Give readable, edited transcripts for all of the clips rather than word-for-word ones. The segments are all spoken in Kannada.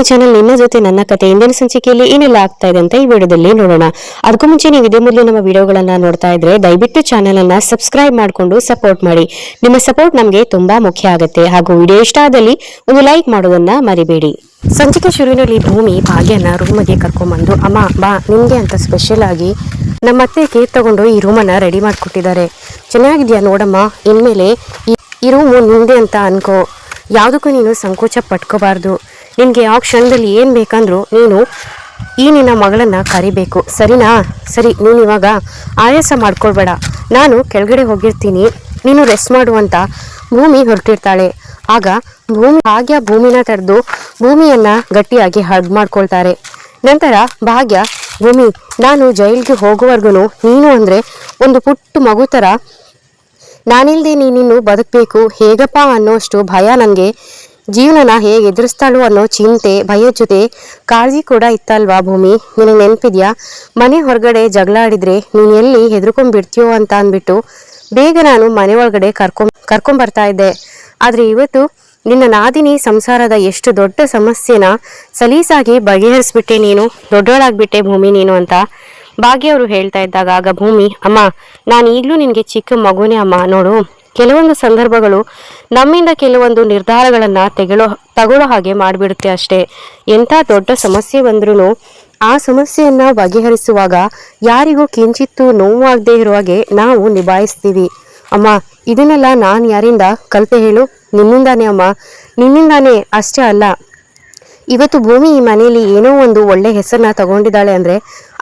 ಚಾನೆಲ್ ನಿಮ್ಮ ಜೊತೆ ನನ್ನ ಕತೆ ಇಂದಿನ ಸಂಚಿಕೆಯಲ್ಲಿ ಏನೆಲ್ಲ ಆಗ್ತಾ ಇದೆ ಅಂತ ಈ ವಿಡಿಯೋದಲ್ಲಿ ನೋಡೋಣ. ಅದಕ್ಕೂ ಮುಂಚೆ ನೀವು ಇದೇ ಮೊದಲು ನಮ್ಮ ವಿಡಿಯೋಗಳನ್ನ ನೋಡ್ತಾ ಇದ್ರೆ ದಯವಿಟ್ಟು ಚಾನೆಲ್ ಅನ್ನ ಸಬ್ಸ್ಕ್ರೈಬ್ ಮಾಡಿಕೊಂಡು ಸಪೋರ್ಟ್ ಮಾಡಿ. ನಿಮ್ಮ ಸಪೋರ್ಟ್ ನಮಗೆ ತುಂಬಾ ಮುಖ್ಯ ಆಗುತ್ತೆ. ಹಾಗೂ ವಿಡಿಯೋ ಇಷ್ಟ ಆದಲ್ಲಿ ಒಂದು ಲೈಕ್ ಮಾಡೋದನ್ನ ಮರಿಬೇಡಿ. ಸಂಚಿಕೆ ಶುರುವಿನಲ್ಲಿ ಭೂಮಿ ಭಾಗ್ಯನ ರೂಮಿಗೆ ಕರ್ಕೊಂಡ್ಬಂದು, ಅಮ್ಮ ಬಾ, ನಿಮ್ಗೆ ಅಂತ ಸ್ಪೆಷಲ್ ಆಗಿ ನಮ್ಮ ಅತ್ತೆ ಕೇಕ್ ತಗೊಂಡು ಈ ರೂಮನ್ನ ರೆಡಿ ಮಾಡಿಕೊಟ್ಟಿದ್ದಾರೆ. ಚೆನ್ನಾಗಿದ್ಯಾ ನೋಡಮ್ಮ, ಇನ್ಮೇಲೆ ಈ ರೂಮು ನಿಂದೆ ಅಂತ ಅನ್ಕೋ, ಯಾವುದಕ್ಕೂ ನೀನು ಸಂಕೋಚ ಪಟ್ಕೋಬಾರ್ದು. ನಿನಗೆ ಯಾವ ಕ್ಷಣದಲ್ಲಿ ಏನು ಬೇಕಂದ್ರೂ ನೀನು ಈ ನಿನ್ನ ಮಗಳನ್ನು ಕರಿಬೇಕು, ಸರಿನಾ? ಸರಿ, ನೀನು ಇವಾಗ ಆಯಾಸ ಮಾಡ್ಕೊಳ್ಬೇಡ, ನಾನು ಕೆಳಗಡೆ ಹೋಗಿರ್ತೀನಿ, ನೀನು ರೆಸ್ಟ್ ಮಾಡುವಂತ ಭೂಮಿ ಹೊರಟಿರ್ತಾಳೆ. ಆಗ ಭಾಗ್ಯ ಭೂಮಿನ ತಡೆದು ಭೂಮಿಯನ್ನು ಗಟ್ಟಿಯಾಗಿ ಹಗ್ ಮಾಡ್ಕೊಳ್ತಾರೆ. ನಂತರ ಭಾಗ್ಯ, ಭೂಮಿ, ನಾನು ಜೈಲಿಗೆ ಹೋಗುವವರೆಗೂ ನೀನು ಅಂದರೆ ಒಂದು ಪುಟ್ಟ ಮಗು ಥರ, ನಾನಿಲ್ಲದೆ ನೀನಿನ್ನು ಬದುಕಬೇಕು ಹೇಗಪ್ಪ ಅನ್ನೋಷ್ಟು ಭಯ ನನಗೆ. ಜೀವನನ ಹೇಗೆ ಎದುರಿಸ್ತಾಳು ಅನ್ನೋ ಚಿಂತೆ, ಭಯದ ಜೊತೆ ಕಾಳಜಿ ಕೂಡ ಇತ್ತಲ್ವಾ ಭೂಮಿ? ನಿನಗೆ ನೆನಪಿದ್ಯಾ? ಮನೆ ಹೊರಗಡೆ ಜಗಳ ಆಡಿದ್ರೆ ನೀನು ಎಲ್ಲಿ ಹೆದರ್ಕೊಂಡ್ಬಿಡ್ತೀಯೋ ಅಂತ ಅಂದ್ಬಿಟ್ಟು ಬೇಗ ನಾನು ಮನೆ ಒಳಗಡೆ ಕರ್ಕೊಂಬರ್ತಾ ಇದ್ದೆ. ಆದರೆ ಇವತ್ತು ನಿನ್ನ ನಾದಿನಿ ಸಂಸಾರದ ಎಷ್ಟು ದೊಡ್ಡ ಸಮಸ್ಯೆನ ಸಲೀಸಾಗಿ ಬಗೆಹರಿಸ್ಬಿಟ್ಟೆ, ನೀನು ದೊಡ್ಡವಳಾಗ್ಬಿಟ್ಟೆ ಭೂಮಿ ನೀನು ಅಂತ ಭಾಗ್ಯ ಅವರು ಹೇಳ್ತಾ ಇದ್ದಾಗ, ಆಗ ಭೂಮಿ, ಅಮ್ಮ, ನಾನು ಈಗಲೂ ನಿನಗೆ ಚಿಕ್ಕ ಮಗುನೇ ಅಮ್ಮ. ನೋಡು, ಕೆಲವೊಂದು ಸಂದರ್ಭಗಳು ನಮ್ಮಿಂದ ಕೆಲವೊಂದು ನಿರ್ಧಾರಗಳನ್ನು ತಗೊಳ್ಳೋ ಹಾಗೆ ಮಾಡಿಬಿಡುತ್ತೆ ಅಷ್ಟೇ. ಎಂಥ ದೊಡ್ಡ ಸಮಸ್ಯೆ ಬಂದ್ರೂ ಆ ಸಮಸ್ಯೆಯನ್ನು ಬಗೆಹರಿಸುವಾಗ ಯಾರಿಗೂ ಕಿಂಚಿತ್ತೂ ನೋವಾಗದೇ ಇರೋ ಹಾಗೆ ನಾವು ನಿಭಾಯಿಸ್ತೀವಿ. ಅಮ್ಮ, ಇದನ್ನೆಲ್ಲ ನಾನು ಯಾರಿಂದ ಕಲಿತೆ ಹೇಳು? ನಿನ್ನಿಂದಾನೇ ಅಮ್ಮ, ನಿನ್ನಿಂದಾನೇ. ಅಷ್ಟೇ ಅಲ್ಲ, ಇವತ್ತು ಭೂಮಿ ಈ ಮನೆಯಲ್ಲಿ ಏನೋ ಒಂದು ಒಳ್ಳೆ ಹೆಸರನ್ನ ತಗೊಂಡಿದ್ದಾಳೆ ಅಂದ್ರೆ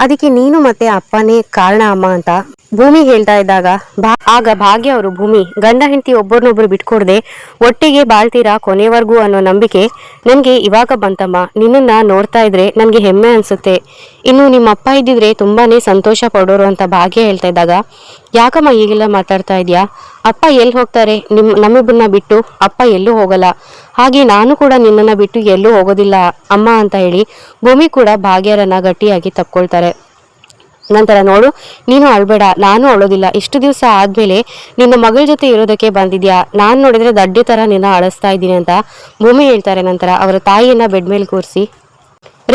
ಅದಕ್ಕೆ ನೀನು ಮತ್ತೆ ಅಪ್ಪನೇ ಕಾರಣ ಅಮ್ಮ ಅಂತ ಭೂಮಿ ಹೇಳ್ತಾ ಇದ್ದಾಗ, ಆಗ ಭಾಗ್ಯ ಅವರು, ಭೂಮಿ, ಗಂಡ ಹೆಂಡತಿ ಒಬ್ಬರನ್ನೊಬ್ರು ಬಿಟ್ಕೊಡ್ದೆ ಒಟ್ಟಿಗೆ ಬಾಳ್ತೀರಾ ಕೊನೆವರೆಗೂ ಅನ್ನೋ ನಂಬಿಕೆ ನನಗೆ ಇವಾಗ ಬಂತಮ್ಮ. ನಿನ್ನನ್ನ ನೋಡ್ತಾ ಇದ್ರೆ ನನಗೆ ಹೆಮ್ಮೆ ಅನ್ಸುತ್ತೆ. ಇನ್ನು ನಿಮ್ಮ ಅಪ್ಪ ಇದ್ದಿದ್ರೆ ತುಂಬಾನೇ ಸಂತೋಷ ಪಡೋರು ಅಂತ ಭಾಗ್ಯ ಹೇಳ್ತಾ ಇದ್ದಾಗ, ಯಾಕಮ್ಮ ಈಗೆಲ್ಲ ಮಾತಾಡ್ತಾ ಇದೆಯಾ? ಅಪ್ಪ ಎಲ್ಲಿ ಹೋಗ್ತಾರೆ? ನಮ್ಮಿಬ್ಬರನ್ನ ಬಿಟ್ಟು ಅಪ್ಪ ಎಲ್ಲೂ ಹೋಗಲ್ಲ, ಹಾಗೆ ನಾನು ಕೂಡ ನಿನ್ನನ್ನು ಬಿಟ್ಟು ಎಲ್ಲೂ ಹೋಗೋದಿಲ್ಲ ಅಮ್ಮ ಅಂತ ಹೇಳಿ ಭೂಮಿ ಕೂಡ ಭಾಗ್ಯರನ್ನ ಗಟ್ಟಿಯಾಗಿ ತಪ್ಕೊಳ್ತಾರೆ. ನಂತರ, ನೋಡು, ನೀನು ಅಳ್ಬೇಡ, ನಾನು ಅಳೋದಿಲ್ಲ. ಇಷ್ಟು ದಿವಸ ಆದ್ಮೇಲೆ ನಿನ್ನ ಮಗಳ ಜೊತೆ ಇರೋದಕ್ಕೆ ಬಂದಿದ್ಯಾ, ನಾನು ನೋಡಿದ್ರೆ ದಡ್ಡಿ ತರ ನಿನ್ನ ಅಳಿಸ್ತಾ ಇದ್ದೀನಿ ಅಂತ ಭೂಮಿ ಹೇಳ್ತಾರೆ. ನಂತರ ಅವರ ತಾಯಿಯನ್ನ ಬೆಡ್ ಮೇಲೆ ಕೂರಿಸಿ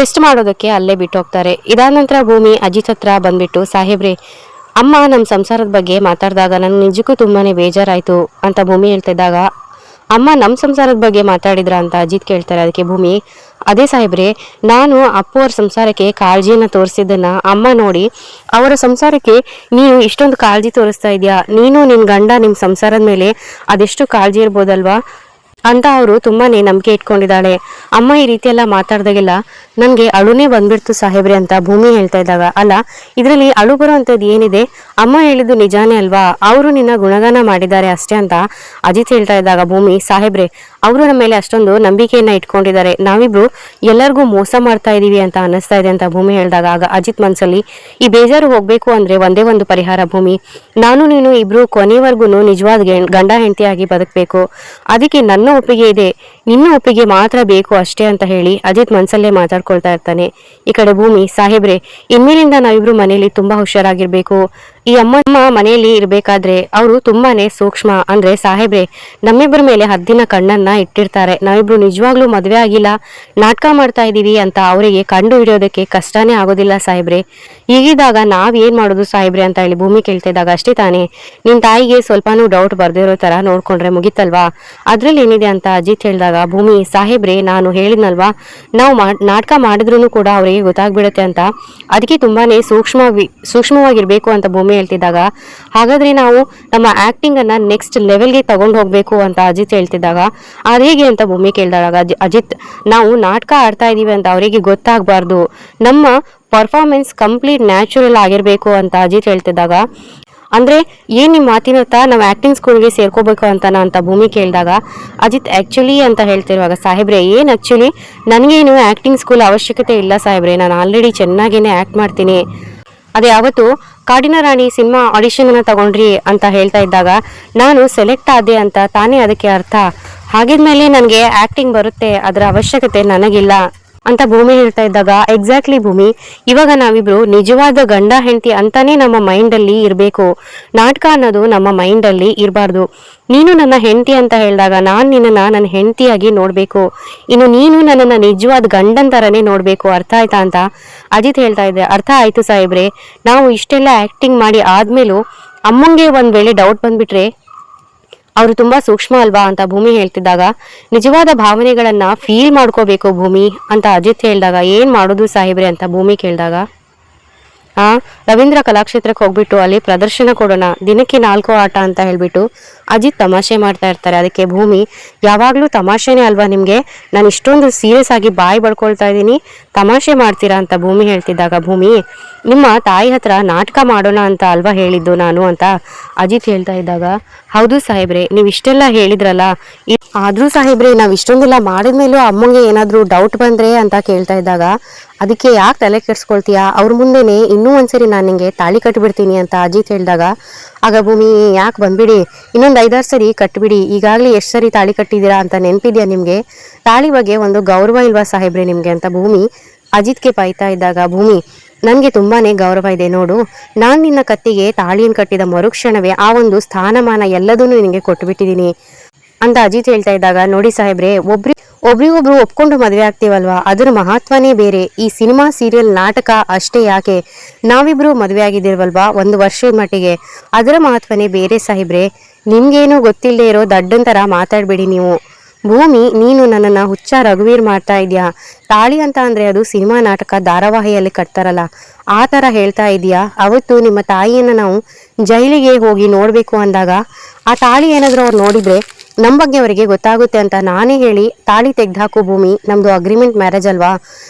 ರೆಸ್ಟ್ ಮಾಡೋದಕ್ಕೆ ಅಲ್ಲೇ ಬಿಟ್ಟು ಹೋಗ್ತಾರೆ. ಇದಾದ ನಂತರ ಭೂಮಿ ಅಜಿತ್ ಹತ್ರ ಬಂದ್ಬಿಟ್ಟು, ಸಾಹೇಬ್ರೆ, ಅಮ್ಮ ನಮ್ಮ ಸಂಸಾರದ ಬಗ್ಗೆ ಮಾತಾಡಿದಾಗ ನನಗೆ ನಿಜಕ್ಕೂ ತುಂಬಾನೇ ಬೇಜಾರಾಯ್ತು ಅಂತ ಭೂಮಿ ಹೇಳ್ತಾ ಇದ್ದಾಗ, ಅಮ್ಮ ನಮ್ಮ ಸಂಸಾರದ ಬಗ್ಗೆ ಮಾತಾಡಿದ್ರ ಅಂತ ಅಜಿತ್ ಕೇಳ್ತಾರೆ. ಅದಕ್ಕೆ ಭೂಮಿ, ಅದೇ ಸಾಹೇಬ್ರೆ, ನಾನು ಅಪ್ಪು ಅವ್ರ ಸಂಸಾರಕ್ಕೆ ಕಾಳಜಿಯನ್ನು ತೋರಿಸಿದ್ದನ್ನ ಅಮ್ಮ ನೋಡಿ ಅವರ ಸಂಸಾರಕ್ಕೆ ನೀನು ಇಷ್ಟೊಂದು ಕಾಳಜಿ ತೋರಿಸ್ತಾ ಇದೆಯಾ, ನೀನು ನಿನ್ನ ಗಂಡ ನಿಮ್ಮ ಸಂಸಾರದ ಮೇಲೆ ಅದೆಷ್ಟು ಕಾಳಜಿ ಇರ್ಬೋದಲ್ವಾ ಅಂತ ಅವರು ತುಂಬಾನೇ ನಂಬಿಕೆ ಇಟ್ಕೊಂಡಿದ್ದಾಳೆ. ಅಮ್ಮ ಈ ರೀತಿ ಎಲ್ಲ ಮಾತಾಡ್ದಾಗೆಲ್ಲ ನನಗೆ ಅಳುನೇ ಬಂದ್ಬಿಡ್ತು ಸಾಹೇಬ್ರೆ ಅಂತ ಭೂಮಿ ಹೇಳ್ತಾ ಇದ್ದಾಗ, ಅಲ್ಲ, ಇದರಲ್ಲಿ ಅಳು ಬರೋ ಅಂಥದ್ದು ಏನಿದೆ? ಅಮ್ಮ ಹೇಳಿದ್ದು ನಿಜಾನೇ ಅಲ್ವಾ? ಅವರು ನಿನ್ನ ಗುಣಗಾನ ಮಾಡಿದ್ದಾರೆ ಅಷ್ಟೇ ಅಂತ ಅಜಿತ್ ಹೇಳ್ತಾ ಇದ್ದಾಗ, ಭೂಮಿ, ಸಾಹೇಬ್ರೆ, ಅವರು ನಮ್ಮ ಮೇಲೆ ಅಷ್ಟೊಂದು ನಂಬಿಕೆಯನ್ನ ಇಟ್ಕೊಂಡಿದ್ದಾರೆ, ನಾವಿಬ್ರು ಎಲ್ಲರಿಗೂ ಮೋಸ ಮಾಡ್ತಾ ಇದೀವಿ ಅಂತ ಅನ್ನಿಸ್ತಾ ಇದೆ ಅಂತ ಭೂಮಿ ಹೇಳಿದಾಗ, ಆಗ ಅಜಿತ್ ಮನ್ಸಲ್ಲಿ, ಈ ಬೇಜಾರು ಹೋಗ್ಬೇಕು ಅಂದ್ರೆ ಒಂದೇ ಒಂದು ಪರಿಹಾರ ಭೂಮಿ, ನಾನು ನೀನು ಇಬ್ರು ಕೊನೆವರೆಗೂ ನಿಜವಾದ ಗಂಡ ಹೆಂಡತಿಯಾಗಿ ಬದುಕಬೇಕು, ಅದಕ್ಕೆ ನನ್ನ ಒಪ್ಪಿಗೆ ಇದೆ, ನಿನ್ನ ಒಪ್ಪಿಗೆ ಮಾತ್ರ ಬೇಕು ಅಷ್ಟೇ ಅಂತ ಹೇಳಿ ಅಜಿತ್ ಮನ್ಸಲ್ಲೇ ಮಾತಾಡ್ಕೊಳ್ತಾ ಇರ್ತಾನೆ. ಈ ಕಡೆ ಭೂಮಿ, ಸಾಹೇಬ್ರೆ, ಇನ್ಮೇಲಿಂದ ನಾವಿಬ್ರು ಮನೆಯಲ್ಲಿ ತುಂಬಾ ಹುಷಾರಾಗಿರ್ಬೇಕು. ಈ ಅಮ್ಮ ಮನೆಯಲ್ಲಿ ಇರ್ಬೇಕಾದ್ರೆ ಅವರು ತುಂಬಾನೇ ಸೂಕ್ಷ್ಮ, ಅಂದ್ರೆ ಸಾಹೇಬ್ರೆ, ನಮ್ಮಿಬ್ಬರ ಮೇಲೆ ಹದ್ದಿನ ಕಣ್ಣನ್ನ ಇಟ್ಟಿರ್ತಾರೆ. ನಾವಿಬ್ರು ನಿಜವಾಗ್ಲೂ ಮದ್ವೆ ಆಗಿಲ್ಲ, ನಾಟಕ ಮಾಡ್ತಾ ಇದೀವಿ ಅಂತ ಅವರಿಗೆ ಕಂಡು ಹಿಡಿಯೋದಕ್ಕೆ ಕಷ್ಟನೇ ಆಗೋದಿಲ್ಲ ಸಾಹೇಬ್ರೆ. ಹೀಗಿದ್ದಾಗ ನಾವ್ ಏನ್ ಮಾಡೋದು ಸಾಹೇಬ್ರೆ ಅಂತ ಹೇಳಿ ಭೂಮಿ ಕೇಳ್ತಾ ಇದ್ದಾಗ, ಅಷ್ಟೇ ತಾನೇ, ನಿನ್ ತಾಯಿಗೆ ಸ್ವಲ್ಪನೂ ಡೌಟ್ ಬರ್ದಿರೋ ತರ ನೋಡ್ಕೊಂಡ್ರೆ ಮುಗಿತಲ್ವಾ, ಅದ್ರಲ್ಲಿ ಏನಿದೆ ಅಂತ ಅಜಿತ್ ಹೇಳಿದಾಗ, ಭೂಮಿ, ಸಾಹೇಬ್ರೆ, ನಾನು ಹೇಳಿದ್ನಲ್ವಾ, ನಾವು ನಾಟಕ ಮಾಡಿದ್ರು ಕೂಡ ಅವರಿಗೆ ಗೊತ್ತಾಗ್ಬಿಡುತ್ತೆ ಅಂತ, ಅದಕ್ಕೆ ತುಂಬಾನೇ ಸೂಕ್ಷ್ಮವಾಗಿರ್ಬೇಕು ಅಂತ ಭೂಮಿ ಹೇಳ್ತಿದ್ದಾಗ, ಹಾಗಾದ್ರೆ ನಾವು ನಮ್ಮ ಆಕ್ಟಿಂಗ್ ಅನ್ನ ನೆಕ್ಸ್ಟ್ ಲೆವೆಲ್ಗೆ ತಗೊಂಡು ಹೋಗ್ಬೇಕು ಅಂತ ಅಜಿತ್ ಹೇಳ್ತಿದ್ದಾಗ, ಅದೇಗೆ ಅಂತ ಭೂಮಿ ಕೇಳಿದಾಗ, ಅಜಿತ್, ನಾವು ನಾಟಕ ಆಡ್ತಾ ಇದೀವಿ ಅಂತ ಅವರಿಗೆ ಗೊತ್ತಾಗಬಾರ್ದು, ನಮ್ಮ ಪರ್ಫಾರ್ಮೆನ್ಸ್ ಕಂಪ್ಲೀಟ್ ನ್ಯಾಚುರಲ್ ಆಗಿರ್ಬೇಕು ಅಂತ ಅಜಿತ್ ಹೇಳ್ತಿದ್ದಾಗ, ಅಂದ್ರೆ ಏನ್ ನಿಮ್ಮ ಮಾತಿನತ್ತ ನಾವು ಆಕ್ಟಿಂಗ್ ಸ್ಕೂಲ್ಗೆ ಸೇರ್ಕೋಬೇಕು ಅಂತ ಭೂಮಿ ಕೇಳಿದಾಗ, ಅಜಿತ್ ಆಕ್ಚುಲಿ ಅಂತ ಹೇಳ್ತಿರುವಾಗ, ಸಾಹೇಬ್ರೆ, ಏನ್ ಆಕ್ಚುಲಿ, ನನಗೇನು ಆಕ್ಟಿಂಗ್ ಸ್ಕೂಲ್ ಅವಶ್ಯಕತೆ ಇಲ್ಲ ಸಾಹೇಬ್ರೆ, ನಾನು ಆಲ್ರೆಡಿ ಚೆನ್ನಾಗೇನೆ ಆಕ್ಟ್ ಮಾಡ್ತೀನಿ. ಅದೇ ಅವತ್ತು ಕಾಡಿನ ರಾಣಿ ಸಿನಿಮಾ ಆಡಿಷನ್ ಅನ್ನ ತಗೊಂಡ್ರಿ ಅಂತ ಹೇಳ್ತಾ ಇದ್ದಾಗ ನಾನು ಸೆಲೆಕ್ಟ್ ಆದೆ ಅಂತ ತಾನೇ ಅದಕ್ಕೆ ಅರ್ಥ. ಹಾಗಿದ್ಮೇಲೆ ನನಗೆ ಆಕ್ಟಿಂಗ್ ಬರುತ್ತೆ, ಅದರ ಅವಶ್ಯಕತೆ ನನಗಿಲ್ಲ. ಅಂತ ಭೂಮಿ ಹೇಳ್ತಾ ಇದ್ದಾಗ, ಎಕ್ಸಾಕ್ಟ್ಲಿ ಭೂಮಿ, ಇವಾಗ ನಾವಿಬ್ರು ನಿಜವಾದ ಗಂಡ ಹೆಂಡತಿ ಅಂತಾನೆ ನಮ್ಮ ಮೈಂಡಲ್ಲಿ ಇರಬೇಕು. ನಾಟಕ ಅನ್ನೋದು ನಮ್ಮ ಮೈಂಡಲ್ಲಿ ಇರಬಾರ್ದು. ನೀನು ನನ್ನ ಹೆಂಡತಿ ಅಂತ ಹೇಳಿದಾಗ ನಾನು ನಿನ್ನನ್ನು ನನ್ನ ಹೆಂಡತಿಯಾಗಿ ನೋಡಬೇಕು, ಇನ್ನು ನೀನು ನನ್ನನ್ನು ನಿಜವಾದ ಗಂಡನ ಥರನೇ ನೋಡಬೇಕು. ಅರ್ಥ ಆಯ್ತಾ ಅಂತ ಅಜಿತ್ ಹೇಳ್ತಾ ಇದ್ದೆ. ಅರ್ಥ ಆಯ್ತು ಸಾಹೇಬ್ರೆ, ನಾವು ಇಷ್ಟೆಲ್ಲ ಆ್ಯಕ್ಟಿಂಗ್ ಮಾಡಿ ಆದಮೇಲೂ ಅಮ್ಮಂಗೆ ಒಂದು ವೇಳೆ ಡೌಟ್ ಬಂದ್ಬಿಟ್ರೆ ಅವರು ತುಂಬಾ ಸೂಕ್ಷ್ಮ ಅಲ್ವಾ ಅಂತ ಭೂಮಿ ಹೇಳ್ತಿದ್ದಾಗ, ನಿಜವಾದ ಭಾವನೆಗಳನ್ನ ಫೀಲ್ ಮಾಡ್ಕೋಬೇಕು ಭೂಮಿ ಅಂತ ಅಜಿತ್ ಹೇಳಿದಾಗ, ಏನ್ ಮಾಡೋದು ಸಾಹೇಬ್ರೆ ಅಂತ ಭೂಮಿ ಕೇಳಿದಾಗ, ರವೀಂದ್ರ ಕಲಾಕ್ಷೇತ್ರಕ್ಕೆ ಹೋಗ್ಬಿಟ್ಟು ಅಲ್ಲಿ ಪ್ರದರ್ಶನ ಕೊಡೋಣ, ದಿನಕ್ಕೆ 4 ಆಟ ಅಂತ ಹೇಳ್ಬಿಟ್ಟು ಅಜಿತ್ ತಮಾಷೆ ಮಾಡ್ತಾ ಇರ್ತಾರೆ. ಅದಕ್ಕೆ ಭೂಮಿ, ಯಾವಾಗ್ಲೂ ತಮಾಷೆನೇ ಅಲ್ವಾ ನಿಮ್ಗೆ, ನಾನು ಇಷ್ಟೊಂದು ಸೀರಿಯಸ್ ಆಗಿ ಬಾಯಿ ಬಡ್ಕೊಳ್ತಾ ಇದ್ದೀನಿ, ತಮಾಷೆ ಮಾಡ್ತೀರಾ ಅಂತ ಭೂಮಿ ಹೇಳ್ತಿದ್ದಾಗ, ಭೂಮಿ ನಿಮ್ಮ ತಾಯಿ ಹತ್ರ ನಾಟಕ ಮಾಡೋಣ ಅಂತ ಅಲ್ವಾ ಹೇಳಿದ್ದು ನಾನು ಅಂತ ಅಜಿತ್ ಹೇಳ್ತಾ ಇದ್ದಾಗ, ಹೌದು ಸಾಹೇಬ್ರೆ, ನೀವು ಇಷ್ಟೆಲ್ಲ ಹೇಳಿದ್ರಲ್ಲ, ಆದ್ರೂ ಸಾಹೇಬ್ರೆ ನಾವ್ ಇಷ್ಟೊಂದೆಲ್ಲ ಮಾಡಿದ್ಮೇಲೂ ಅಮ್ಮಂಗೆ ಏನಾದ್ರೂ ಡೌಟ್ ಬಂದ್ರೆ ಅಂತ ಕೇಳ್ತಾ ಇದ್ದಾಗ, ಅದಕ್ಕೆ ಯಾಕೆ ತಲೆ ಕೆಡ್ಸ್ಕೊಳ್ತೀಯಾ, ಅವ್ರ ಮುಂದೆನೆ ಇನ್ನೂ ಒಂದ್ಸರಿ ನಾನು ನಿಂಗೆ ತಾಳಿ ಕಟ್ಬಿಡ್ತೀನಿ ಅಂತ ಅಜಿತ್ ಹೇಳಿದಾಗ, ಆಗ ಭೂಮಿ, ಯಾಕೆ ಬಂದ್ಬಿಡಿ, ಇನ್ನೊಂದು 5-6 ಸರಿ ಕಟ್ಬಿಡಿ, ಈಗಾಗಲೇ ಎಷ್ಟು ಸರಿ ತಾಳಿ ಕಟ್ಟಿದ್ದೀರಾ ಅಂತ ನೆನಪಿದ್ಯಾ ನಿಮ್ಗೆ, ತಾಳಿ ಬಗ್ಗೆ ಒಂದು ಗೌರವ ಇಲ್ವಾ ಸಾಹೇಬ್ರೆ ನಿಮ್ಗೆ ಅಂತ ಭೂಮಿ ಅಜಿತ್ಗೆ ಬೈತಾ ಇದ್ದಾಗ, ಭೂಮಿ ನನಗೆ ತುಂಬಾನೇ ಗೌರವ ಇದೆ ನೋಡು, ನಾನು ನಿನ್ನ ಕತ್ತಿಗೆ ತಾಳಿಯನ್ನು ಕಟ್ಟಿದ ಮರುಕ್ಷಣವೇ ಆ ಒಂದು ಸ್ಥಾನಮಾನ ಎಲ್ಲದನ್ನೂ ನಿನಗೆ ಕೊಟ್ಟುಬಿಟ್ಟಿದ್ದೀನಿ ಅಂತ ಅಜಿತ್ ಹೇಳ್ತಾ ಇದ್ದಾಗ, ನೋಡಿ ಸಾಹೇಬ್ರೆ, ಒಬ್ರಿಗೊಬ್ರು ಒಪ್ಕೊಂಡು ಮದುವೆ ಆಗ್ತೀವಲ್ವಾ, ಅದರ ಮಹತ್ವನೇ ಬೇರೆ. ಈ ಸಿನಿಮಾ ಸೀರಿಯಲ್ ನಾಟಕ ಅಷ್ಟೇ ಯಾಕೆ, ನಾವಿಬ್ರು ಮದುವೆ ಆಗಿದ್ದೀವಲ್ವಾ 1 ವರ್ಷದ ಮಟ್ಟಿಗೆ, ಅದರ ಮಹತ್ವನೇ ಬೇರೆ ಸಾಹೇಬ್ರೆ. ನಿಮ್ಗೇನು ಗೊತ್ತಿಲ್ಲದೆ ಇರೋ ದಡ್ಡಂತರ ಮಾತಾಡ್ಬೇಡಿ ನೀವು. ಭೂಮಿ, ನೀನು ನನ್ನನ್ನು ಹುಚ್ಚ ರಘುವೀರ್ ಮಾಡ್ತಾ ಇದೆಯಾ, ತಾಳಿ ಅಂತ ಅಂದರೆ ಅದು ಸಿನಿಮಾ ನಾಟಕ ಧಾರಾವಾಹಿಯಲ್ಲಿ ಕಟ್ತಾರಲ್ಲ ಆ ಥರ ಹೇಳ್ತಾ ಇದೆಯಾ. ಅವತ್ತು ನಿಮ್ಮ ತಾಯಿಯನ್ನು ನಾವು ಜೈಲಿಗೆ ಹೋಗಿ ನೋಡಬೇಕು ಅಂದಾಗ ಆ ತಾಳಿ ಏನಾದರೂ ಅವ್ರು ನೋಡಿದರೆ ನಮ್ಮ ಬಗ್ಗೆ ಅವರಿಗೆ ಗೊತ್ತಾಗುತ್ತೆ ಅಂತ ನಾನೇ ಹೇಳಿ ತಾಳಿ ತೆಗ್ದಾಕು ಭೂಮಿ, ನಮ್ಮದು ಅಗ್ರಿಮೆಂಟ್ ಮ್ಯಾರೇಜ್ ಅಲ್ವಾ,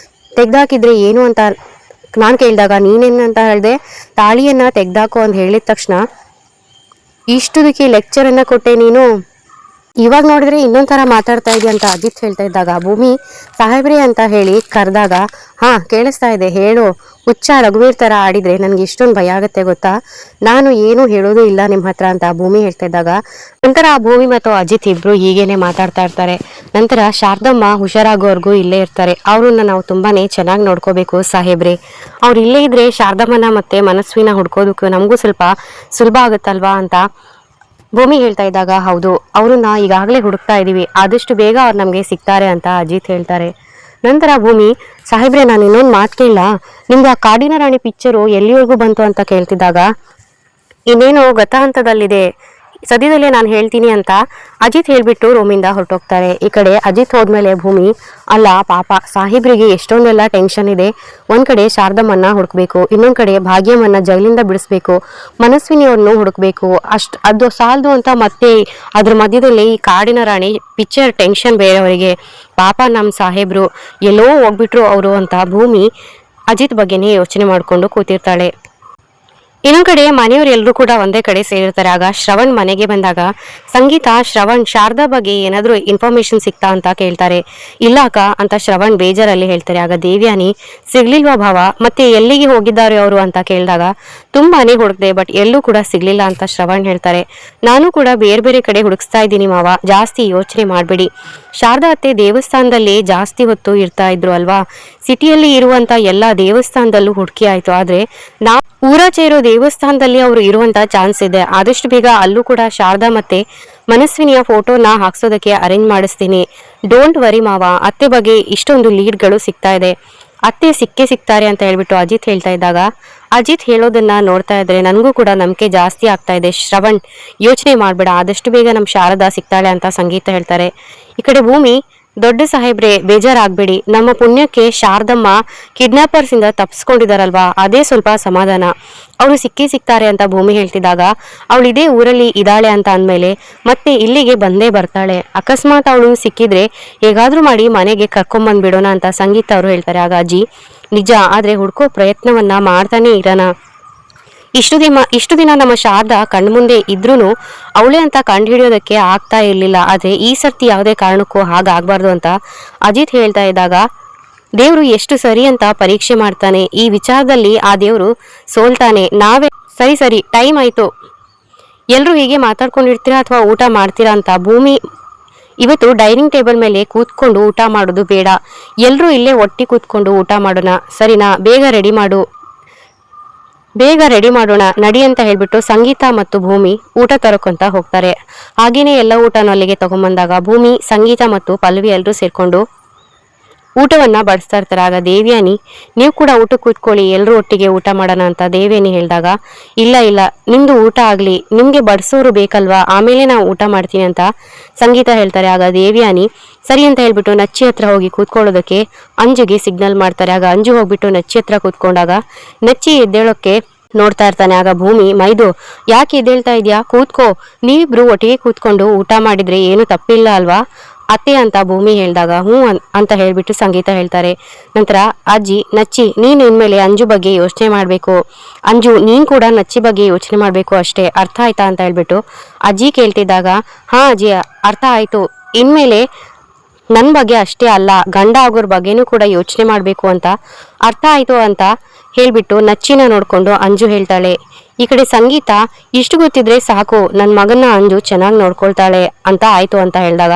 ತೆಗ್ದಾಕಿದ್ರೆ ಏನು ಅಂತ ನಾನು ಕೇಳಿದಾಗ ನೀನೇನಂತ ಹೇಳಿದೆ, ತಾಳಿಯನ್ನು ತೆಗ್ದಾಕು ಅಂತ ಹೇಳಿದ ತಕ್ಷಣ ಇಷ್ಟುದಕ್ಕೆ ಲೆಕ್ಚರನ್ನು ಕೊಟ್ಟೆ ನೀನು, ಇವಾಗ ನೋಡಿದ್ರೆ ಇನ್ನೊಂಥರ ಮಾತಾಡ್ತಾ ಇದೆಯಾ ಅಂತ ಅಜಿತ್ ಹೇಳ್ತಾ ಇದ್ದಾಗ, ಭೂಮಿ ಸಾಹೇಬ್ರಿ ಅಂತ ಹೇಳಿ ಕರೆದಾಗ, ಕೇಳಿಸ್ತಾ ಇದೆ ಹೇಳು, ಹುಚ್ಚ ರಘುವೀರ್ ಥರ ಆಡಿದರೆ ನನಗೆ ಇಷ್ಟೊಂದು ಭಯ ಆಗುತ್ತೆ ಗೊತ್ತಾ, ನಾನು ಏನೂ ಹೇಳೋದು ಇಲ್ಲ ನಿಮ್ಮ ಹತ್ರ ಅಂತ ಭೂಮಿ ಹೇಳ್ತಾ ಇದ್ದಾಗ, ನಂತರ ಆ ಭೂಮಿ ಮತ್ತು ಅಜಿತ್ ಇಬ್ಬರು ಹೀಗೇನೆ ಮಾತಾಡ್ತಾ ಇರ್ತಾರೆ. ನಂತರ ಶಾರದಮ್ಮ ಹುಷಾರಾಗೋವರೆಗೂ ಇಲ್ಲೇ ಇರ್ತಾರೆ. ಅವ್ರನ್ನ ನಾವು ತುಂಬಾ ಚೆನ್ನಾಗಿ ನೋಡ್ಕೋಬೇಕು ಸಾಹೇಬ್ರೆ, ಅವ್ರು ಇಲ್ಲೇ ಇದ್ರೆ ಶಾರದಮ್ಮನ ಮತ್ತು ಮನಸ್ವಿನ ಹುಡ್ಕೋದಕ್ಕೂ ನಮಗೂ ಸ್ವಲ್ಪ ಸುಲಭ ಆಗುತ್ತಲ್ವಾ ಅಂತ ಭೂಮಿ ಹೇಳ್ತಾ ಇದ್ದಾಗ, ಹೌದು, ಅವ್ರನ್ನ ಈಗಾಗಲೇ ಹುಡುಕ್ತಾ ಇದ್ದೀವಿ, ಆದಷ್ಟು ಬೇಗ ಅವ್ರು ನಮಗೆ ಸಿಗ್ತಾರೆ ಅಂತ ಅಜಿತ್ ಹೇಳ್ತಾರೆ. ನಂತರ ಭೂಮಿ, ಸಾಹೇಬ್ರೆ ನಾನು ಇನ್ನೊಂದು ಮಾತು ಕೇಳಲ್ಲ, ನಿಮ್ಗೆ ಆ ಕಾಡಿನ ರಾಣಿ ಪಿಕ್ಚರು ಎಲ್ಲಿವರೆಗೂ ಬಂತು ಅಂತ ಕೇಳ್ತಿದ್ದಾಗ, ಇನ್ನೇನು ಗತಾಂತದಲ್ಲಿದೆ, ಸದ್ಯದಲ್ಲೇ ನಾನು ಹೇಳ್ತೀನಿ ಅಂತ ಅಜಿತ್ ಹೇಳ್ಬಿಟ್ಟು ರೂಮಿಂದ ಹೊರಟೋಗ್ತಾರೆ. ಈ ಕಡೆ ಅಜಿತ್ ಹೋದ್ಮೇಲೆ ಭೂಮಿ, ಅಲ್ಲ ಪಾಪ ಸಾಹೇಬ್ರಿಗೆ ಎಷ್ಟೊಂದೆಲ್ಲ ಟೆನ್ಷನ್ ಇದೆ, ಒಂದ್ ಕಡೆ ಶಾರದಮ್ಮನ್ನ ಹುಡುಕ್ಬೇಕು, ಇನ್ನೊಂದ್ ಕಡೆ ಭಾಗ್ಯಮ್ಮನ್ನ ಜೈಲಿಂದ ಬಿಡಿಸ್ಬೇಕು, ಮನಸ್ವಿನಿಯವ್ರನ್ನು ಹುಡುಕ್ಬೇಕು, ಅದು ಸಾಲದು ಅಂತ ಮತ್ತೆ ಅದ್ರ ಮಧ್ಯದಲ್ಲಿ ಈ ಕಾಡಿನ ರಾಣಿ ಪಿಕ್ಚರ್ ಟೆನ್ಷನ್ ಬೇರೆಯವರಿಗೆ, ಪಾಪ ನಮ್ಮ ಸಾಹೇಬ್ರು ಎಲ್ಲೋ ಹೋಗ್ಬಿಟ್ರು ಅವರು ಅಂತ ಭೂಮಿ ಅಜಿತ್ ಬಗ್ಗೆನೇ ಯೋಚನೆ ಮಾಡ್ಕೊಂಡು ಕೂತಿರ್ತಾಳೆ. ಇನ್ನೊಂದು ಕಡೆ ಮನೆಯವರು ಎಲ್ಲರೂ ಕೂಡ ಒಂದೇ ಕಡೆ ಸೇರಿರ್ತಾರೆ. ಆಗ ಶ್ರವಣ್ ಮನೆಗೆ ಬಂದಾಗ ಸಂಗೀತ, ಶ್ರವಣ್ ಶಾರದಾ ಬಗ್ಗೆ ಏನಾದರೂ ಇನ್ಫಾರ್ಮೇಶನ್ ಸಿಗ್ತಾ ಅಂತ ಕೇಳ್ತಾರೆ. ಇಲ್ಲ ಅಕ್ಕ ಅಂತ ಶ್ರವಣ್ ಬೇಜಾರಲ್ಲಿ ಹೇಳ್ತಾರೆ. ಆಗ ದೇವ್ಯಾನಿ, ಸಿಗ್ಲಿಲ್ವಾ ಭಾವ, ಮತ್ತೆ ಎಲ್ಲಿಗೆ ಹೋಗಿದ್ದಾರೆ ಅವರು ಅಂತ ಕೇಳಿದಾಗ, ತುಂಬಾನೇ ಹುಡುಕ್ದೆ ಬಟ್ ಎಲ್ಲೂ ಕೂಡ ಸಿಗ್ಲಿಲ್ಲ ಅಂತ ಶ್ರವಣ್ ಹೇಳ್ತಾರೆ. ನಾನು ಕೂಡ ಬೇರೆ ಬೇರೆ ಕಡೆ ಹುಡುಕ್ಸ್ತಾ ಇದ್ದೀನಿ ಮಾವ, ಜಾಸ್ತಿ ಯೋಚನೆ ಮಾಡಬೇಡಿ. ಶಾರದಾ ಅತ್ತೆ ದೇವಸ್ಥಾನದಲ್ಲಿ ಜಾಸ್ತಿ ಹೊತ್ತು ಇರ್ತಾ ಇದ್ರು ಅಲ್ವಾ, ಸಿಟಿಯಲ್ಲಿ ಇರುವಂತ ಎಲ್ಲಾ ದೇವಸ್ಥಾನದಲ್ಲೂ ಹುಡುಕಿ ಆಯ್ತು, ಆದ್ರೆ ನಾವು ಊರಾಚೆ ಇರೋ ದೇವಸ್ಥಾನದಲ್ಲಿ ಅವರು ಇರುವಂತ ಚಾನ್ಸ್ ಇದೆ. ಆದಷ್ಟು ಬೇಗ ಅಲ್ಲೂ ಕೂಡ ಶಾರದಾ ಮತ್ತೆ ಮನಸ್ವಿನಿಯ ಫೋಟೋನ ಹಾಕ್ಸೋದಕ್ಕೆ ಅರೇಂಜ್ ಮಾಡಿಸ್ತೀನಿ. ಡೋಂಟ್ ವರಿ ಮಾವ, ಅತ್ತೆ ಬಗ್ಗೆ ಇಷ್ಟೊಂದು ಲೀಡ್ಗಳು ಸಿಗ್ತಾ ಇದೆ, ಅತ್ತೆ ಸಿಗ್ತಾರೆ ಅಂತ ಹೇಳ್ಬಿಟ್ಟು ಅಜಿತ್ ಹೇಳ್ತಾ ಇದ್ದಾಗ, ಅಜಿತ್ ಹೇಳೋದನ್ನ ನೋಡ್ತಾ ಇದ್ರೆ ನನಗೂ ಕೂಡ ನಂಬಿಕೆ ಜಾಸ್ತಿ ಆಗ್ತಾ ಇದೆ. ಶ್ರವಣ್ ಯೋಚನೆ ಮಾಡ್ಬೇಡ, ಆದಷ್ಟು ಬೇಗ ನಮ್ಮ ಶಾರದಾ ಸಿಗ್ತಾಳೆ ಅಂತ ಸಂಗೀತ ಹೇಳ್ತಾರೆ. ಈ ಕಡೆ ಭೂಮಿ, ದೊಡ್ಡ ಸಾಹೇಬ್ರೆ ಬೇಜಾರಾಗ್ಬೇಡಿ, ನಮ್ಮ ಪುಣ್ಯಕ್ಕೆ ಶಾರದಮ್ಮ ಕಿಡ್ನಾಪರ್ಸ್ ಇಂದ ತಪ್ಪಿಸ್ಕೊಂಡಿದಾರಲ್ವಾ, ಅದೇ ಸ್ವಲ್ಪ ಸಮಾಧಾನ, ಅವರು ಸಿಗ್ತಾರೆ ಅಂತ ಭೂಮಿ ಹೇಳ್ತಿದ್ದಾಗ, ಅವಳು ಇದೇ ಊರಲ್ಲಿ ಇದ್ದಾಳೆ ಅಂತ ಅಂದಮೇಲೆ ಮತ್ತೆ ಇಲ್ಲಿಗೆ ಬಂದೇ ಬರ್ತಾಳೆ, ಅಕಸ್ಮಾತ್ ಅವಳು ಸಿಕ್ಕಿದ್ರೆ ಹೇಗಾದ್ರೂ ಮಾಡಿ ಮನೆಗೆ ಕರ್ಕೊಂಬಂದ್ಬಿಡೋಣ ಅಂತ ಸಂಗೀತ ಅವರು ಹೇಳ್ತಾರೆ. ಆಗ ಅಜ್ಜಿ, ನಿಜ, ಆದ್ರೆ ಹುಡ್ಕೋ ಪ್ರಯತ್ನವನ್ನ ಮಾಡ್ತಾನೆ ಇರೋಣ, ಇಷ್ಟು ದಿನ ನಮ್ಮ ಶಾರದಾ ಕಣ್ಮುಂದೆ ಇದ್ರೂ ಅವಳೇ ಅಂತ ಕಂಡುಹಿಡಿಯೋದಕ್ಕೆ ಆಗ್ತಾ ಇರ್ಲಿಲ್ಲ, ಆದ್ರೆ ಈ ಸರ್ತಿ ಯಾವುದೇ ಕಾರಣಕ್ಕೂ ಹಾಗಾಗ್ಬಾರ್ದು ಅಂತ ಅಜಿತ್ ಹೇಳ್ತಾ ಇದ್ದಾಗ, ದೇವ್ರು ಎಷ್ಟು ಸರಿ ಅಂತ ಪರೀಕ್ಷೆ ಮಾಡ್ತಾನೆ, ಈ ವಿಚಾರದಲ್ಲಿ ಆ ದೇವ್ರು ಸೋಲ್ತಾನೆ, ನಾವೇ ಸರಿ ಟೈಮ್ ಆಯ್ತು, ಎಲ್ರು ಹೀಗೆ ಮಾತಾಡ್ಕೊಂಡಿರ್ತೀರಾ ಅಥವಾ ಊಟ ಮಾಡ್ತೀರಾ ಅಂತ ಭೂಮಿ ಇವತ್ತು ಡೈನಿಂಗ್ ಟೇಬಲ್ ಮೇಲೆ ಕೂತ್ಕೊಂಡು ಊಟ ಮಾಡೋದು ಬೇಡ, ಎಲ್ರೂ ಇಲ್ಲೇ ಒಟ್ಟಿ ಕೂತ್ಕೊಂಡು ಊಟ ಮಾಡೋಣ, ಸರಿನಾ? ಬೇಗ ರೆಡಿ ಮಾಡೋಣ ನಡಿ ಅಂತ ಹೇಳ್ಬಿಟ್ಟು ಸಂಗೀತ ಮತ್ತು ಭೂಮಿ ಊಟ ತರಕೊಂತ ಹೋಗ್ತಾರೆ. ಹಾಗೇನೆ ಎಲ್ಲ ಊಟನೂ ಅಲ್ಲಿಗೆ ತಗೊಂಬಂದಾಗ ಭೂಮಿ, ಸಂಗೀತ ಮತ್ತು ಪಲ್ಲವಿ ಎಲ್ಲರೂ ಸೇರ್ಕೊಂಡು ಊಟವನ್ನ ಬಡಿಸ್ತಾ ಇರ್ತಾರೆ. ಆಗ ದೇವ್ಯಾನಿ, ನೀವು ಕೂಡ ಊಟಕ್ಕೆ ಕೂತ್ಕೊಳ್ಳಿ, ಎಲ್ಲರೂ ಒಟ್ಟಿಗೆ ಊಟ ಮಾಡೋಣ ಅಂತ ದೇವ್ಯಾನಿ ಹೇಳಿದಾಗ, ಇಲ್ಲ ಇಲ್ಲ, ನಿಮ್ದು ಊಟ ಆಗ್ಲಿ, ನಿಮ್ಗೆ ಬಡಿಸೋರು ಬೇಕಲ್ವಾ, ಆಮೇಲೆ ನಾವು ಊಟ ಮಾಡ್ತೀನಿ ಅಂತ ಸಂಗೀತ ಹೇಳ್ತಾರೆ. ಆಗ ದೇವ್ಯಾನಿ ಸರಿ ಅಂತ ಹೇಳ್ಬಿಟ್ಟು ನಚ್ಚಿ ಹತ್ರ ಹೋಗಿ ಕೂತ್ಕೊಳ್ಳೋದಕ್ಕೆ ಅಂಜುಗೆ ಸಿಗ್ನಲ್ ಮಾಡ್ತಾರೆ. ಆಗ ಅಂಜು ಹೋಗ್ಬಿಟ್ಟು ನಚ್ಚಿ ಹತ್ರ ಕೂತ್ಕೊಂಡಾಗ ನಚ್ಚಿ ಎದ್ದೇಳೋಕೆ ನೋಡ್ತಾ ಇರ್ತಾನೆ. ಆಗ ಭೂಮಿ, ಮೈದು ಯಾಕೆ ಎದ್ದೇಳ್ತಾ ಇದ್ಯಾ, ಕೂತ್ಕೋ, ನೀವಿಬ್ರು ಒಟ್ಟಿಗೆ ಕೂತ್ಕೊಂಡು ಊಟ ಮಾಡಿದ್ರೆ ಏನು ತಪ್ಪಿಲ್ಲ ಅಲ್ವಾ ಅತ್ತೆ ಅಂತ ಭೂಮಿ ಹೇಳಿದಾಗ ಹ್ಞೂ ಅಂತ ಹೇಳ್ಬಿಟ್ಟು ಸಂಗೀತ ಹೇಳ್ತಾರೆ. ನಂತರ ಅಜ್ಜಿ, ನಚ್ಚಿ ನೀನು ಇನ್ಮೇಲೆ ಅಂಜು ಬಗ್ಗೆ ಯೋಚನೆ ಮಾಡಬೇಕು, ಅಂಜು ನೀನ್ ಕೂಡ ನಚ್ಚಿ ಬಗ್ಗೆ ಯೋಚನೆ ಮಾಡಬೇಕು ಅಷ್ಟೇ, ಅರ್ಥ ಆಯ್ತಾ ಅಂತ ಹೇಳ್ಬಿಟ್ಟು ಅಜ್ಜಿ ಕೇಳ್ತಿದ್ದಾಗ, ಹಾ ಅಜ್ಜಿ ಅರ್ಥ ಆಯ್ತು, ಇನ್ಮೇಲೆ ನನ್ನ ಬಗ್ಗೆ ಅಷ್ಟೇ ಅಲ್ಲ ಗಂಡ ಆಗೋರ್ ಬಗ್ಗೆನೂ ಕೂಡ ಯೋಚನೆ ಮಾಡಬೇಕು ಅಂತ ಅರ್ಥ ಆಯ್ತು ಅಂತ ಹೇಳ್ಬಿಟ್ಟು ನಚ್ಚಿನ ನೋಡ್ಕೊಂಡು ಅಂಜು ಹೇಳ್ತಾಳೆ. ಈ ಕಡೆ ಸಂಗೀತ, ಇಷ್ಟು ಗೊತ್ತಿದ್ರೆ ಸಾಕು, ನನ್ನ ಮಗನ ಅಂಜು ಚೆನ್ನಾಗಿ ನೋಡ್ಕೊಳ್ತಾಳೆ ಅಂತ ಆಯ್ತು ಅಂತ ಹೇಳಿದಾಗ,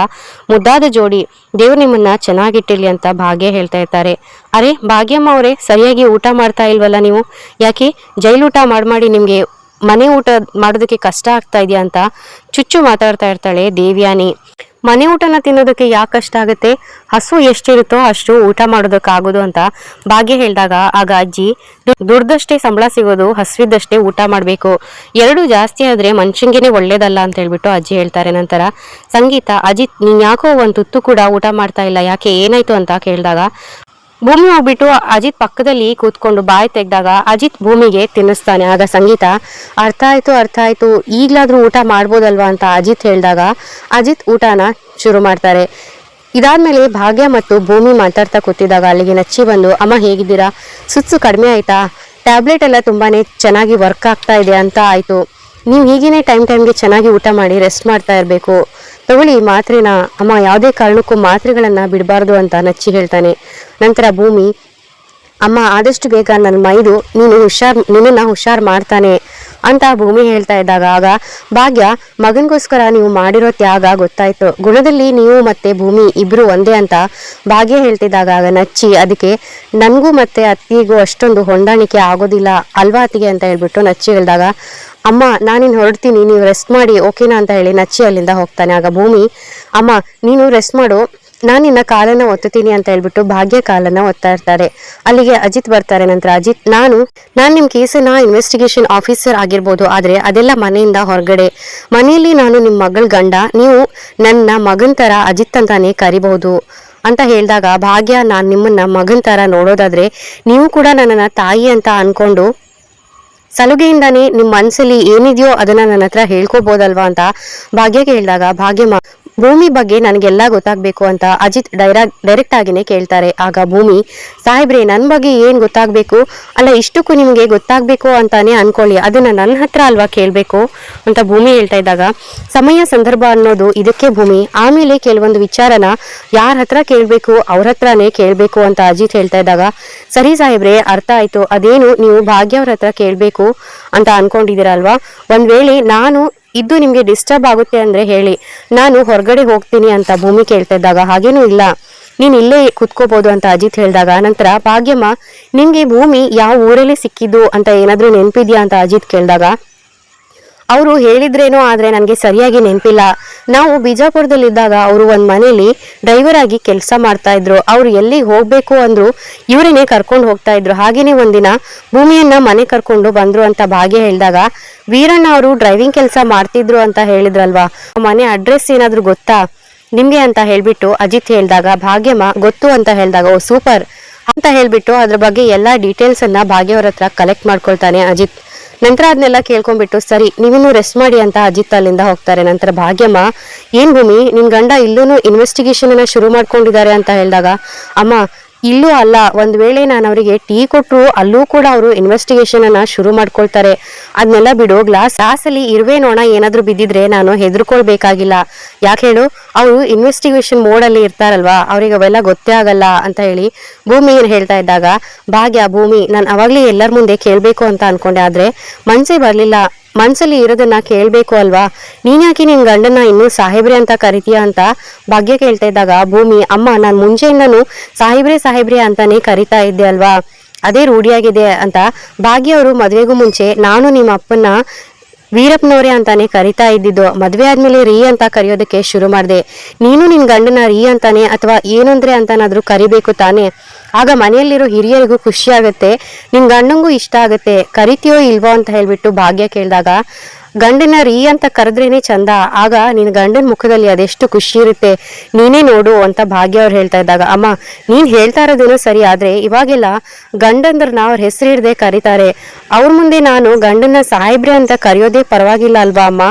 ಮುದ್ದಾದ ಜೋಡಿ, ದೇವ್ರು ನಿಮ್ಮನ್ನ ಚೆನ್ನಾಗಿಟ್ಟಿರ್ಲಿ ಅಂತ ಭಾಗ್ಯ ಹೇಳ್ತಾ ಇರ್ತಾರೆ. ಅರೆ ಭಾಗ್ಯಮ್ಮ ಅವರೇ, ಸರಿಯಾಗಿ ಊಟ ಮಾಡ್ತಾ ಇಲ್ವಲ್ಲ ನೀವು, ಯಾಕೆ ಜೈಲೂಟ ಮಾಡಿ ನಿಮ್ಗೆ ಮನೆ ಊಟ ಮಾಡೋದಕ್ಕೆ ಕಷ್ಟ ಆಗ್ತಾ ಇದೆಯಾ ಅಂತ ಚುಚ್ಚು ಮಾತಾಡ್ತಾ ಇರ್ತಾಳೆ ದೇವ್ಯಾನಿ. ಮನೆ ಊಟನ ತಿನ್ನೋದಕ್ಕೆ ಯಾಕೆ ಕಷ್ಟ ಆಗುತ್ತೆ, ಹಸು ಎಷ್ಟಿರುತ್ತೋ ಅಷ್ಟು ಊಟ ಮಾಡೋದಕ್ಕಾಗೋದು ಅಂತ ಭಾಗ್ಯ ಹೇಳಿದಾಗ, ಆಗ ಅಜ್ಜಿ, ದುಡ್ದಷ್ಟೇ ಸಂಬಳ ಸಿಗೋದು, ಹಸುವಿದ್ದಷ್ಟೇ ಊಟ ಮಾಡಬೇಕು, ಎರಡು ಜಾಸ್ತಿ ಆದ್ರೆ ಮನುಷ್ಯಂಗೆನೆ ಒಳ್ಳೇದಲ್ಲ ಅಂತ ಹೇಳ್ಬಿಟ್ಟು ಅಜ್ಜಿ ಹೇಳ್ತಾರೆ. ನಂತರ ಸಂಗೀತ, ಅಜಿತ್ ನೀನ್ ಯಾಕೋ ಒಂದು ತುತ್ತು ಕೂಡ ಊಟ ಮಾಡ್ತಾ ಇಲ್ಲ, ಯಾಕೆ ಏನಾಯ್ತು ಅಂತ ಕೇಳಿದಾಗ ಭೂಮಿ ಹೋಗ್ಬಿಟ್ಟು ಅಜಿತ್ ಪಕ್ಕದಲ್ಲಿ ಕೂತ್ಕೊಂಡು ಬಾಯಿ ತೆಗ್ದಾಗ ಅಜಿತ್ ಭೂಮಿಗೆ ತಿನ್ನಿಸ್ತಾನೆ. ಆಗ ಸಂಗೀತ, ಅರ್ಥ ಆಯ್ತು, ಈಗ್ಲಾದ್ರೂ ಊಟ ಮಾಡ್ಬೋದಲ್ವಾ ಅಂತ ಅಜಿತ್ ಹೇಳಿದಾಗ ಅಜಿತ್ ಊಟನ ಶುರು ಮಾಡ್ತಾರೆ. ಇದಾದ್ಮೇಲೆ ಭಾಗ್ಯ ಮತ್ತು ಭೂಮಿ ಮಾತಾಡ್ತಾ ಕೂತಿದ್ದಾಗ ಅಲ್ಲಿಗೆ ನಚ್ಚಿ ಬಂದು, ಅಮ್ಮ ಹೇಗಿದ್ದೀರಾ, ಸುತ್ತು ಕಡಿಮೆ ಆಯ್ತಾ, ಟ್ಯಾಬ್ಲೆಟ್ ಎಲ್ಲ ತುಂಬಾನೇ ಚೆನ್ನಾಗಿ ವರ್ಕ್ ಆಗ್ತಾ ಇದೆ ಅಂತ ಆಯ್ತು, ನೀವು ಹೀಗೇನೆ ಟೈಮ್ಗೆ ಚೆನ್ನಾಗಿ ಊಟ ಮಾಡಿ ರೆಸ್ಟ್ ಮಾಡ್ತಾ ಇರಬೇಕು, ತಗೊಳ್ಳಿ ಮಾತ್ರೆನ ಅಮ್ಮ, ಯಾವುದೇ ಕಾರಣಕ್ಕೂ ಮಾತ್ರೆಗಳನ್ನ ಬಿಡಬಾರ್ದು ಅಂತ ನಚ್ಚಿ ಹೇಳ್ತಾನೆ. ನಂತರ ಭೂಮಿ, ಅಮ್ಮ ಆದಷ್ಟು ಬೇಗ ನನ್ನ ಮೈದು ನಿನ್ನನ್ನು ಹುಷಾರ್ ಮಾಡ್ತಾನೆ ಅಂತ ಭೂಮಿ ಹೇಳ್ತಾ ಇದ್ದಾಗ, ಆಗ ಭಾಗ್ಯ, ಮಗನಿಗೋಸ್ಕರ ನೀವು ಮಾಡಿರೋ ತ್ಯಾಗ ಗೊತ್ತಾಯ್ತು, ಗುಣದಲ್ಲಿ ನೀವು ಮತ್ತೆ ಭೂಮಿ ಇಬ್ರು ಒಂದೇ ಅಂತ ಭಾಗ್ಯ ಹೇಳ್ತಿದ್ದಾಗ, ಆಗ ನಚ್ಚಿ, ಅದಕ್ಕೆ ನನಗೂ ಮತ್ತೆ ಅತ್ತಿಗೂ ಅಷ್ಟೊಂದು ಹೊಂದಾಣಿಕೆ ಆಗೋದಿಲ್ಲ ಅಲ್ವಾ ಅತ್ತಿಗೆ ಅಂತ ಹೇಳ್ಬಿಟ್ಟು ನಚ್ಚಿ ಹೇಳಿದಾಗ, ಅಮ್ಮ ನಾನಿನ್ ಹೊರಡ್ತೀನಿ, ನೀವು ರೆಸ್ಟ್ ಮಾಡಿ ಓಕೆನಾ ಅಂತ ಹೇಳಿ ನಚ್ಚಿ ಅಲ್ಲಿಂದ ಹೋಗ್ತಾನೆ. ಆಗ ಭೂಮಿ, ಅಮ್ಮ ನೀನು ರೆಸ್ಟ್ ಮಾಡು, ನಾನು ನಿನ್ನ ಕಾಲನ್ನ ಒತ್ತುತ್ತೀನಿ ಅಂತ ಹೇಳ್ಬಿಟ್ಟು ಭಾಗ್ಯ ಕಾಲನ್ನ ಒತ್ತಾ ಇರ್ತಾರೆ. ಅಲ್ಲಿಗೆ ಅಜಿತ್ ಬರ್ತಾರೆ. ನಂತರ ಅಜಿತ್, ನಾನು ನಿಮ್ ಕೇಸನ್ನ ಇನ್ವೆಸ್ಟಿಗೇಷನ್ ಆಫೀಸರ್ ಆಗಿರ್ಬೋದು, ಆದ್ರೆ ಅದೆಲ್ಲ ಮನೆಯಿಂದ ಹೊರಗಡೆ, ಮನೆಯಲ್ಲಿ ನಾನು ನಿಮ್ ಮಗಳ ಗಂಡ, ನೀವು ನನ್ನ ಮಗನ್ ತರ ಅಜಿತ್ ಅಂತಾನೆ ಕರಿಬಹುದು ಅಂತ ಹೇಳಿದಾಗ, ಭಾಗ್ಯ, ನಾನ್ ನಿಮ್ಮನ್ನ ಮಗನ್ ತರ ನೋಡೋದಾದ್ರೆ ನೀವು ಕೂಡ ನನ್ನನ್ನ ತಾಯಿ ಅಂತ ಅನ್ಕೊಂಡು ಸಲುಗೆಯಿಂದಾನೇ ನಿಮ್ ಮನ್ಸಲ್ಲಿ ಏನಿದೆಯೋ ಅದನ್ನ ನನ್ನ ಹತ್ರ ಹೇಳ್ಕೋಬಹುದಲ್ವಾ ಅಂತ ಭಾಗ್ಯಗೆ ಹೇಳಿದಾಗ, ಭಾಗ್ಯಮ್ಮ, ಭೂಮಿ ಬಗ್ಗೆ ನನಗೆಲ್ಲ ಗೊತ್ತಾಗ್ಬೇಕು ಅಂತ ಅಜಿತ್ ಡೈರೆಕ್ಟ್ ಆಗಿನೇ ಕೇಳ್ತಾರೆ. ಆಗ ಭೂಮಿ, ಸಾಹೇಬ್ರೆ ನನ್ ಬಗ್ಗೆ ಏನ್ ಗೊತ್ತಾಗ್ಬೇಕು, ಅಲ್ಲ ಇಷ್ಟಕ್ಕೂ ನಿಮ್ಗೆ ಗೊತ್ತಾಗ್ಬೇಕು ಅಂತಾನೆ ಅನ್ಕೊಳ್ಳಿ, ಅದನ್ನ ನನ್ನ ಹತ್ರ ಅಲ್ವಾ ಕೇಳ್ಬೇಕು ಅಂತ ಭೂಮಿ ಹೇಳ್ತಾ ಇದ್ದಾಗ, ಸಮಯ ಸಂದರ್ಭ ಅನ್ನೋದು ಇದಕ್ಕೆ ಭೂಮಿ, ಆಮೇಲೆ ಕೆಲವೊಂದು ವಿಚಾರನ ಯಾರ ಹತ್ರ ಕೇಳ್ಬೇಕು ಅವ್ರ ಹತ್ರನೇ ಕೇಳ್ಬೇಕು ಅಂತ ಅಜಿತ್ ಹೇಳ್ತಾ ಇದ್ದಾಗ, ಸರಿ ಸಾಹೇಬ್ರೆ ಅರ್ಥ ಆಯ್ತು, ಅದೇನು ನೀವು ಭಾಗ್ಯ ಅವ್ರ ಹತ್ರ ಕೇಳ್ಬೇಕು ಅಂತ ಅನ್ಕೊಂಡಿದ್ದೀರಲ್ವಾ, ಒಂದ್ ವೇಳೆ ನಾನು ಇದ್ದು ನಿಮ್ಗೆ ಡಿಸ್ಟರ್ಬ್ ಆಗುತ್ತೆ ಅಂದ್ರೆ ಹೇಳಿ, ನಾನು ಹೊರಗಡೆ ಹೋಗ್ತೀನಿ ಅಂತ ಭೂಮಿ ಕೇಳ್ತಾ ಇದ್ದಾಗ, ಹಾಗೇನೂ ಇಲ್ಲ, ನೀನ್ ಇಲ್ಲೇ ಕುತ್ಕೋಬಹುದು ಅಂತ ಅಜಿತ್ ಹೇಳಿದಾಗ, ನಂತರ ಭಾಗ್ಯಮ್ಮ, ನಿಮ್ಗೆ ಭೂಮಿ ಯಾವ ಊರಲ್ಲಿ ಸಿಕ್ಕಿದ್ದು ಅಂತ ಏನಾದ್ರೂ ನೆನಪಿದ್ಯಾ ಅಂತ ಅಜಿತ್ ಕೇಳಿದಾಗ, ಅವರು ಹೇಳಿದ್ರೇನೋ ಆದ್ರೆ ನನಗೆ ಸರಿಯಾಗಿ ನೆನಪಿಲ್ಲ, ನಾವು ಬಿಜಾಪುರದಲ್ಲಿದ್ದಾಗ ಅವರು ಒಂದ್ ಮನೇಲಿ ಡ್ರೈವರ್ ಆಗಿ ಕೆಲಸ ಮಾಡ್ತಾ ಇದ್ರು, ಅವ್ರು ಎಲ್ಲಿಗೆ ಹೋಗ್ಬೇಕು ಅಂದ್ರು ಇವರನ್ನೇ ಕರ್ಕೊಂಡು ಹೋಗ್ತಾ ಇದ್ರು, ಹಾಗೇನೆ ಒಂದಿನ ಭೂಮಿಯನ್ನ ಮನೆ ಕರ್ಕೊಂಡು ಬಂದ್ರು ಅಂತ ಭಾಗ್ಯ ಹೇಳಿದಾಗ, ವೀರಣ್ಣ ಅವರು ಡ್ರೈವಿಂಗ್ ಕೆಲಸ ಮಾಡ್ತಿದ್ರು ಅಂತ ಹೇಳಿದ್ರಲ್ವಾ, ಮನೆ ಅಡ್ರೆಸ್ ಏನಾದ್ರು ಗೊತ್ತಾ ನಿಮ್ಗೆ ಅಂತ ಹೇಳ್ಬಿಟ್ಟು ಅಜಿತ್ ಹೇಳಿದಾಗ, ಭಾಗ್ಯಮ್ಮ ಗೊತ್ತು ಅಂತ ಹೇಳಿದಾಗ, ಓ ಸೂಪರ್ ಅಂತ ಹೇಳ್ಬಿಟ್ಟು ಅದ್ರ ಬಗ್ಗೆ ಎಲ್ಲಾ ಡೀಟೇಲ್ಸ್ ಅನ್ನ ಭಾಗ್ಯ ಅವ್ರ ಹತ್ರ ಕಲೆಕ್ಟ್ ಮಾಡ್ಕೊಳ್ತಾನೆ ಅಜಿತ್. ನಂತರ ಅದನ್ನೆಲ್ಲ ಕೇಳ್ಕೊಂಡ್ಬಿಟ್ಟು, ಸರಿ ನೀವಿನ್ನೂ ರೆಸ್ಟ್ ಮಾಡಿ ಅಂತ ಅಜಿತ್ ಅಲ್ಲಿಂದ ಹೋಗ್ತಾರೆ. ನಂತರ ಭಾಗ್ಯಮ್ಮ, ಏನ್ ಭೂಮಿ ನಿನ್ ಗಂಡ ಇಲ್ಲೂ ಇನ್ವೆಸ್ಟಿಗೇಷನ್ ಅನ್ನ ಶುರು ಮಾಡ್ಕೊಂಡಿದ್ದಾರೆ ಅಂತ ಹೇಳಿದಾಗ, ಅಮ್ಮ ಇಲ್ಲೂ ಅಲ್ಲ, ಒಂದ್ ವೇಳೆ ನಾನು ಅವರಿಗೆ ಟೀ ಕೊಟ್ರು ಅಲ್ಲೂ ಕೂಡ ಅವರು ಇನ್ವೆಸ್ಟಿಗೇಷನ್ ಅನ್ನ ಶುರು ಮಾಡ್ಕೊಳ್ತಾರೆ, ಅದನ್ನೆಲ್ಲ ಬಿಡು, ಗ್ಲಾಸಲ್ಲಿ ಇರುವೆ ನೋಣ ಏನಾದ್ರು ಬಿದ್ದಿದ್ರೆ ನಾನು ಹೆದರ್ಕೊಳ್ಬೇಕಾಗಿಲ್ಲ, ಯಾಕೆ ಹೇಳು, ಅವರು ಇನ್ವೆಸ್ಟಿಗೇಷನ್ ಮೋಡ್ ಅಲ್ಲಿ ಇರ್ತಾರಲ್ವಾ, ಅವ್ರಿಗೆ ಅವೆಲ್ಲ ಗೊತ್ತೇ ಆಗಲ್ಲ ಅಂತ ಹೇಳಿ ಭೂಮಿ ಹೇಳ್ತಾ ಇದ್ದಾಗ, ಭಾಗ್ಯ, ಭೂಮಿ ನಾನು ಅವಾಗ್ಲೇ ಎಲ್ಲರ ಮುಂದೆ ಕೇಳ್ಬೇಕು ಅಂತ ಅನ್ಕೊಂಡೆ, ಆದ್ರೆ ಮನ್ಸೇ ಬರ್ಲಿಲ್ಲ, ಮನ್ಸಲ್ಲಿ ಇರೋದನ್ನ ಕೇಳ್ಬೇಕು ಅಲ್ವಾ, ನೀನ್ಯಾಕೆ ನಿನ್ ಗಂಡನ ಇನ್ನೂ ಸಾಹೇಬ್ರೆ ಅಂತ ಕರಿತೀಯ ಅಂತ ಭಾಗ್ಯ ಕೇಳ್ತಾ ಇದ್ದಾಗ ಭೂಮಿ, ಅಮ್ಮ ನಾನು ಮುಂಚೆಯಿಂದನೂ ಸಾಹೇಬ್ರೆ ಅಂತಾನೆ ಕರಿತಾ ಇದ್ದೆ ಅಲ್ವಾ, ಅದೇ ರೂಢಿಯಾಗಿದೆ ಅಂತ ಭಾಗ್ಯ ಅವರು ಮದ್ವೆಗೂ ಮುಂಚೆ ನಾನು ನಿಮ್ಮ ಅಪ್ಪನ ವೀರಪ್ಪನವ್ರೆ ಅಂತಾನೆ ಕರಿತಾ ಇದ್ದಿದ್ದು. ಮದ್ವೆ ಆದ್ಮೇಲೆ ರೀ ಅಂತ ಕರೆಯೋದಕ್ಕೆ ಶುರು ಮಾಡಿದೆ. ನೀನು ನಿನ್ ಗಂಡನ ರೀ ಅಂತಾನೆ ಅಥವಾ ಏನಂದ್ರೆ ಅಂತನಾದ್ರೂ ಕರಿಬೇಕು ತಾನೆ, ಆಗ ಮನೆಯಲ್ಲಿರೋ ಹಿರಿಯರಿಗೂ ಖುಷಿ ಆಗುತ್ತೆ, ನಿನ್ ಗಂಡಂಗೂ ಇಷ್ಟ ಆಗುತ್ತೆ, ಕರಿತೀಯೋ ಇಲ್ವೋ ಅಂತ ಹೇಳ್ಬಿಟ್ಟು ಭಾಗ್ಯ ಕೇಳಿದಾಗ ಗಂಡನ ರೀ ಅಂತ ಕರೆದ್ರೇನೆ ಚಂದ, ಆಗ ನಿನ್ ಗಂಡನ ಮುಖದಲ್ಲಿ ಅದೆಷ್ಟು ಖುಷಿ ಇರುತ್ತೆ, ನೀನೇ ನೋಡು ಅಂತ ಭಾಗ್ಯ ಅವ್ರು ಹೇಳ್ತಾ ಇದ್ದಾಗ, ಅಮ್ಮ ನೀನ್ ಹೇಳ್ತಾ ಇರೋದೇನೋ ಸರಿ, ಆದ್ರೆ ಇವಾಗೆಲ್ಲ ಗಂಡಂದ್ರನ್ನ ಅವ್ರ ಹೆಸರು ಹಿಡ್ದೆ ಕರೀತಾರೆ, ಅವ್ರ ಮುಂದೆ ನಾನು ಗಂಡನ ಸಾಹೇಬ್ರೆ ಅಂತ ಕರೆಯೋದೇ ಪರವಾಗಿಲ್ಲ ಅಲ್ವಾ ಅಮ್ಮ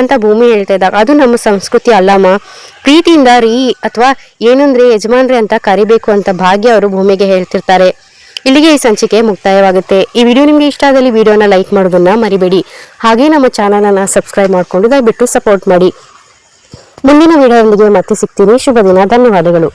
ಅಂತ ಭೂಮಿ ಹೇಳ್ತಾ ಇದ್ದಾಗ, ಅದು ನಮ್ಮ ಸಂಸ್ಕೃತಿ ಅಲ್ಲಮ್ಮ, ಪ್ರೀತಿಯಿಂದ ರೀ ಅಥವಾ ಏನಂದ್ರೆ ಯಜಮಾನ್ರೆ ಅಂತ ಕರಿಬೇಕು ಅಂತ ಭಾಗ್ಯ ಅವರು ಭೂಮಿಗೆ ಹೇಳ್ತಿರ್ತಾರೆ. ಇಲ್ಲಿಗೆ ಈ ಸಂಚಿಕೆ ಮುಕ್ತಾಯವಾಗುತ್ತೆ. ಈ ವಿಡಿಯೋ ನಿಮ್ಗೆ ಇಷ್ಟ ಆದಲ್ಲಿ ವಿಡಿಯೋನ ಲೈಕ್ ಮಾಡೋದನ್ನ ಮರಿಬೇಡಿ. ಹಾಗೆ ನಮ್ಮ ಚಾನಲನ್ನು ಸಬ್ಸ್ಕ್ರೈಬ್ ಮಾಡಿಕೊಂಡು ದಯವಿಟ್ಟು ಸಪೋರ್ಟ್ ಮಾಡಿ. ಮುಂದಿನ ವಿಡಿಯೋದೊಂದಿಗೆ ಮತ್ತೆ ಸಿಗ್ತೀನಿ. ಶುಭ ದಿನ. ಧನ್ಯವಾದಗಳು.